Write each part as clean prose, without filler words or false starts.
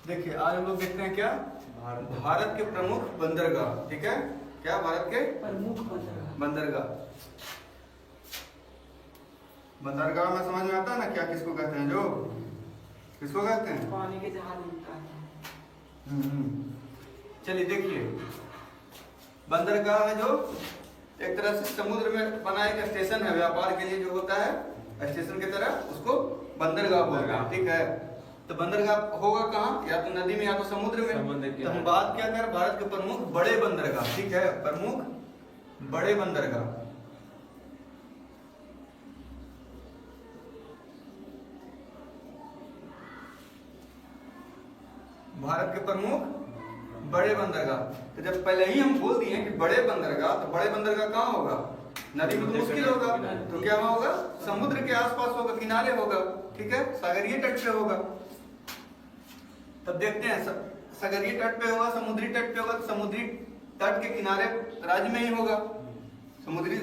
देखिए आज हम लोग देखते हैं क्या भारत के प्रमुख बंदरगाह। ठीक है, क्या भारत के प्रमुख बंदरगाह। बंदरगाह में समझ में आता है ना क्या किसको कहते हैं, जो किसको कहते हैं, पानी के जहाज मिलता है। चलिए देखिए, बंदरगाह है जो एक तरह से समुद्र में बना एक स्टेशन है, व्यापार के लिए जो होता है स्टेशन की तरह, उसको बंदरगाह बोलते हैं। ठीक है, तो बंदरगाह होगा कहाँ, या तो नदी में या तो समुद्र में। तो हम बात क्या कर, भारत के प्रमुख बड़े बंदरगाह। ठीक है, प्रमुख बड़े बंदरगाह। भारत के प्रमुख बड़े बंदरगाह। तो जब पहले ही हम बोल दिए कि बड़े बंदरगाह, तो बड़े बंदरगाह कहाँ होगा, नदी में तो मुश्किल होगा, तो क्या होगा, समुद्र के आसपास होगा, किनारे होगा। ठीक है, सागरीय तट पे होगा। तब देखते हैं, सागरीय तट पे होगा, समुद्री तट पे होगा, तो समुद्री तट के किनारे राज्य में ही होगा। समुद्री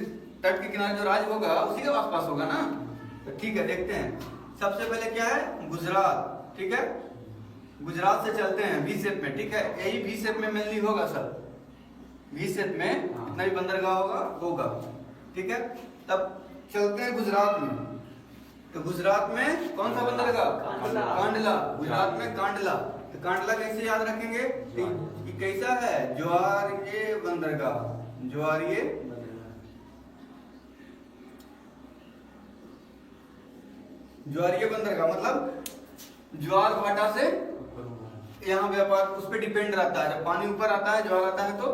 तट के किनारे जो राज्य होगा उसी के आसपास होगा ना। तो ठीक है, देखते हैं। सबसे पहले क्या है, गुजरात। ठीक है, गुजरात से चलते हैं वी शेप में। ठीक है, यही वी शेप में मेनली होगा सब, वी शेप में इतना भी बंदरगाह होगा। ठीक है, तब चलते हैं गुजरात में। तो गुजरात में कौन सा बंदरगाह, कांडला। गुजरात में कांडला। तो कांडला कैसे याद रखेंगे, ये कैसा है, ज्वारीय बंदरगाह। ज्वारीय बंदरगाह मतलब ज्वार भाटा से यहाँ व्यापार उस पर डिपेंड रहता है। जब पानी ऊपर आता है, ज्वार आता है, तो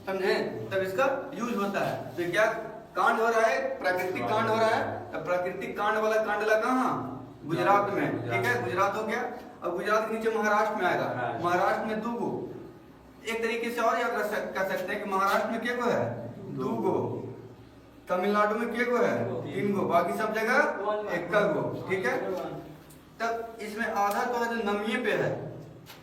समझे, तब इसका यूज होता है। तो क्या कांड हो रहा है, प्राकृतिक कांड हो रहा है। अब प्राकृतिक कांड वाला कांडला कहाँ, गुजरात में। ठीक है, गुजरात हो गया। अब गुजरात के नीचे महाराष्ट्र में आएगा। महाराष्ट्र में 2 गो, एक तरीके से और याद कर सकते हैं कि महाराष्ट्र में क्या गो है, 2 गो। तमिलनाडु में क्या गो है, 3 गो। बाकी सब जगह 1 गो। ठीक है, तब इसमें आधा तो है जो नमिये पे है,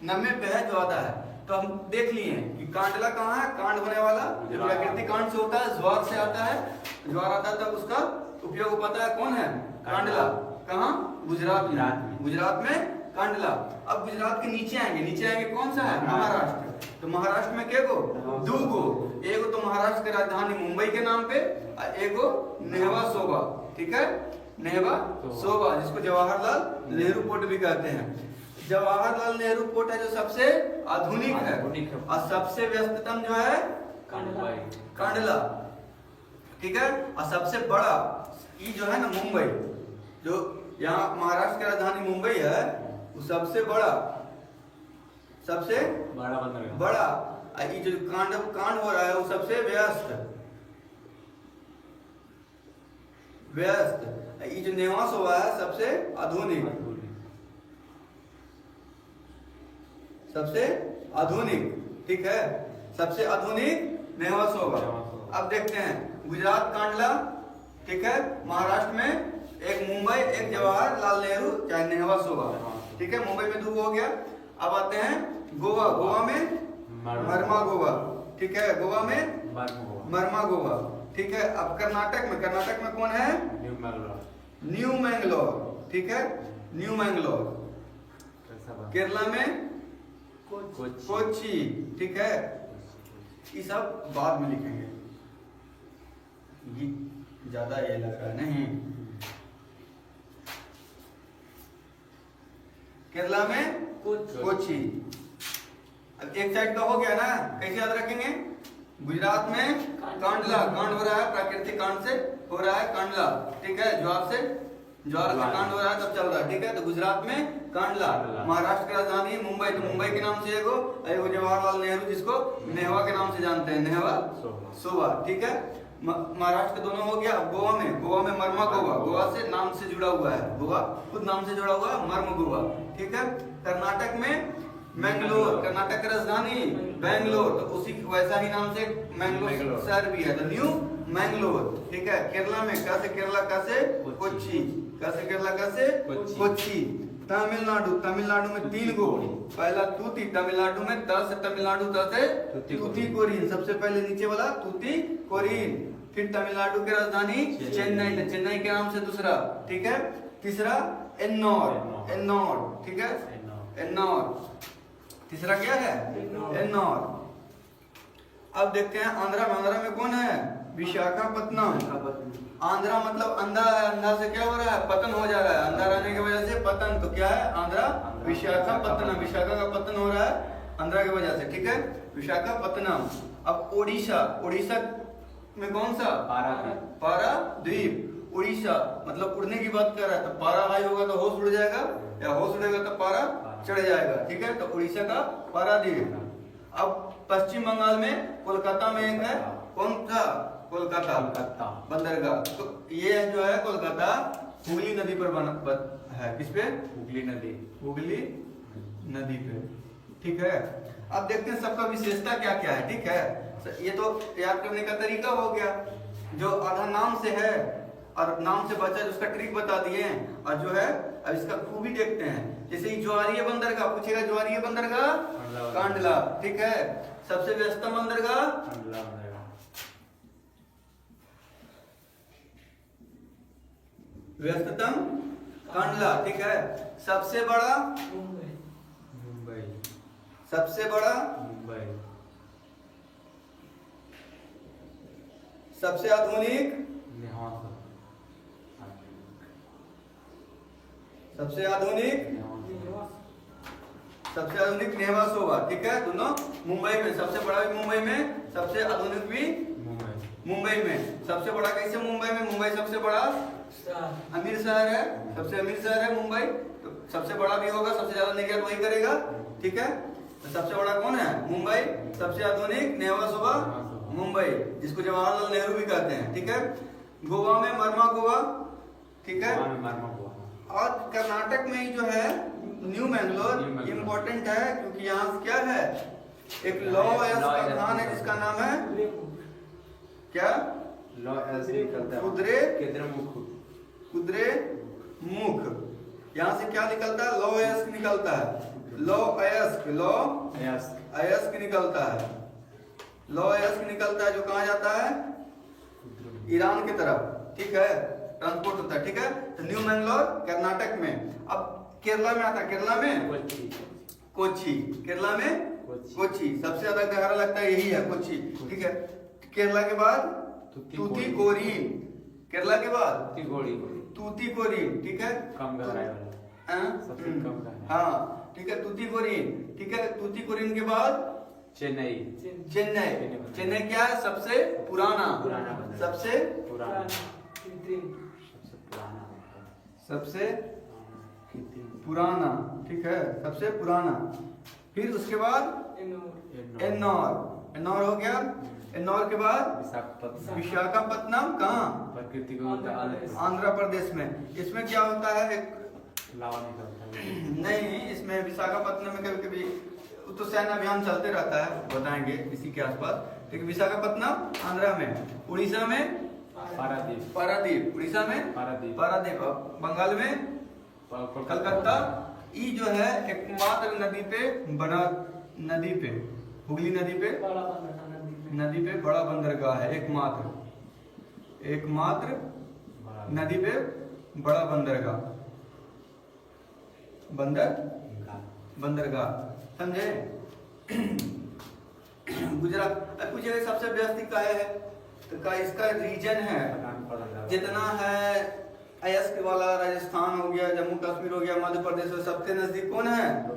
नमे पे है जो आधा है। तो हम देख लिए कि कांडला कहाँ है, कांड होने वाला जो प्राकृतिक कांड से होता है, ज्वार से आता है। ज्वार आता है तब उसका उपयोग पता है, कौन है, कांडला। कहाँ, गुजरात में। गुजरात में कांडला। अब गुजरात के नीचे आएंगे कौन सा है, महाराष्ट्र। तो महाराष्ट्र में क्या गो, 2 गो। एगो तो महाराष्ट्र की राजधानी मुंबई के नाम पे, और एगो नेहवा सोबा। ठीक है, नेहवा सोबा, जिसको जवाहरलाल नेहरू पोर्ट भी कहते हैं। जवाहरलाल नेहरू पोर्ट है जो सबसे आधुनिक है, और सबसे व्यस्ततम जो है कांडला। ठीक है, और सबसे बड़ा ये जो है ना मुंबई, जो यहाँ महाराष्ट्र की राजधानी मुंबई है, वो सबसे बड़ा बड़ा। ये जो कांड हो रहा है वो सबसे व्यस्त। ये जो नेवास हुआ है सबसे आधुनिक, सबसे आधुनिक। ठीक है, सबसे आधुनिक नेवास होगा। अब देखते हैं गुजरात कांडला। ठीक है, महाराष्ट्र में एक मुंबई, एक जवाहरलाल नेहरू चाहे नेहवा सोबा। ठीक है, मुंबई में 2 हो गया। अब आते हैं गोवा। गोवा में मरमा गोवा। ठीक है, गोवा में मरमा गोवा। ठीक है, अब कर्नाटक में कौन है, न्यू मैंगलोर। ठीक है, न्यू मैंगलोर। केरला में कोच्चि। ठीक है, ये सब बाद में लिखेंगे, ये ज्यादा ये लग रहा है नहीं। केरला में कोच्चि। अब एक साइड का हो गया ना, कैसे याद रखेंगे, गुजरात में कांडला, कांड हो रहा है, प्राकृतिक कांड से हो रहा है कांडला। ठीक है, ज्वार से कांड हो रहा है, तब चल रहा है। ठीक है, तो गुजरात में कांडला। महाराष्ट्र की राजधानी मुंबई, तो मुंबई के नाम से एगो जवाहरलाल नेहरू, जिसको नेहवा के नाम से जानते हैं, नेहवा सोबा। ठीक है, महाराष्ट्र के दोनों हो गया। गोवा में मरमा गोवा, गोवा से नाम से जुड़ा हुआ है, गोवा खुद नाम से जुड़ा हुआ है, मर्म गोवा। ठीक है, कर्नाटक में मैंगलोर, कर्नाटक की राजधानी बैंगलोर, तो उसी वैसा ही नाम से मैंगलोर शहर भी है, तो न्यू मैंगलोर। ठीक है, केरला में केरला कोच्चि, केरला कोच्चि। तमिलनाडु में 3 गो। पहला तूती, तमिलनाडु में त से तमिलनाडु, त से तूतीकोरिन, सबसे पहले नीचे वाला तूतीकोरिन। फिर तमिलनाडु की राजधानी चेन्नई, चेन्नई के नाम से दूसरा। ठीक है, तीसरा एन्नौर। ठीक है, एन्नौर। तीसरा क्या है? एन्नौर। अब देखते हैं आंध्रा में। आंध्रा में कौन है? विशाखापत्तनम। आंध्रा मतलब अंधा है, अंधा से क्या हो रहा है? पतन हो जा रहा है, अंधा रहने की वजह से पतन। तो क्या है? आंध्रा विशाखापत्तनम। विशाखा का पतन हो रहा है आंध्रा की वजह से, ठीक है, विशाखापत्तनम। अब ओडिशा। ओडिशा में कौन सा? पारादीप। उड़ीसा मतलब उड़ने की बात कर रहा है, तो पारा हाई होगा तो होश उड़ जाएगा, या होश उड़ेगा तो पारा चढ़ जाएगा, ठीक है। तो उड़ीसा का पारादीप। अब पश्चिम बंगाल में कोलकाता में एक है, कौन सा? कोलकाता बंदरगाह। तो ये जो है कोलकाता हुगली नदी पर बना है। किस पे? हुगली नदी पे, ठीक है। अब देखते हैं सबका विशेषता क्या क्या है, ठीक है। ये तो याद करने का तरीका हो गया, जो आधा नाम से है और नाम से बचा उसका ट्रिक बता दिए हैं। और जो है अब इसका खूबी देखते हैं। जैसे ही ज्वारीय बंदरगाह पूछेगा, ज्वारीय बंदरगाह कांडला, ठीक है। सबसे व्यस्तम बंदरगाह व्यस्ततम कांडला, ठीक है। सबसे बड़ा मुंबई। सबसे बड़ा सबसे आधुनिक सबसे आधुनिक निवास होगा, ठीक है। दोनों मुंबई में, सबसे बड़ा भी मुंबई में, सबसे आधुनिक भी मुंबई में। सबसे बड़ा कैसे मुंबई में? मुंबई सबसे बड़ा अमीर शहर है, सबसे अमीर शहर है मुंबई, तो सबसे बड़ा भी होगा, सबसे ज्यादा निर्यात वही करेगा, ठीक है। तो सबसे बड़ा कौन है? मुंबई। सबसे आधुनिक निवास होगा मुंबई, जिसको जवाहरलाल नेहरू भी कहते हैं, ठीक है। गोवा में मरमा गोवा, ठीक है। और कर्नाटक में ही जो है न्यू मैंगलोर इम्पोर्टेंट है, क्योंकि यहाँ क्या है? एक लॉ का खान है जिसका नाम है क्या? कुद्रेमुख। यहाँ से क्या निकलता है? लॉ अयस्क निकलता है। लॉ अयस्क निकलता है। लॉ अयस्क निकलता है, जो कहाँ जाता है? ईरान की तरफ, ठीक है, ट्रांसपोर्ट होता है, ठीक है। तो न्यू मैंगलोर कर्नाटक में। अब केरला में आता है, केरला में कोच्चि। केरला में कोच्चि सबसे ज्यादा गहरा लगता है, यही है कोच्चि, ठीक है। केरला के बाद तूतीकोरिन। केरला के बाद तूतीकोरिन, ठीक है। हाँ, ठीक है, तूतीकोरिन, ठीक है। तूतीकोरिन के बाद चेन्नई। चेन्नई क्या है? सबसे पुराना ठीक है, सबसे पुराना। फिर उसके बाद एन्नौर हो गया। एन्नौर के बाद विशाखापत्तनम, कहाँ? आंध्र प्रदेश में। इसमें क्या होता है? एक नहीं, इसमें विशाखापत्तनम में कभी कभी तो सैन्य अभियान चलते रहता है, बताएंगे इसी के आसपास, ठीक है। विशाखापत्तनम आंध्रा में। उड़ीसा में पारादीप। उड़ीसा में पारादीप। बंगाल में कलकत्ता। ये जो है एकमात्र नदी पे हुगली नदी पे बड़ा बंदरगाह है। एकमात्र नदी पे बड़ा बंदरगाह, समझे? गुजरात पूछेगा सबसे व्यस्त का है, तो का इसका रीजन है जितना है अयस्क वाला, राजस्थान हो गया, जम्मू कश्मीर हो गया, मध्य प्रदेश हो, सबसे नजदीक कौन है?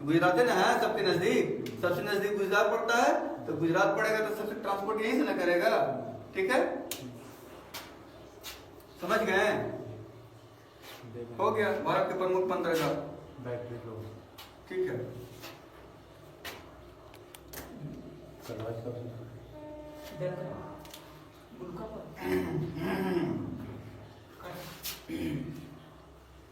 गुजरात है ना, है सबसे नजदीक। सबसे नजदीक गुजरात पड़ता है, तो गुजरात पड़ेगा तो सबसे ट्रांसपोर्ट यहीं से ना करेगा, ठीक है। समझ गए? हो गया भारत के प्रमुख बंदरगाह, ठीक है।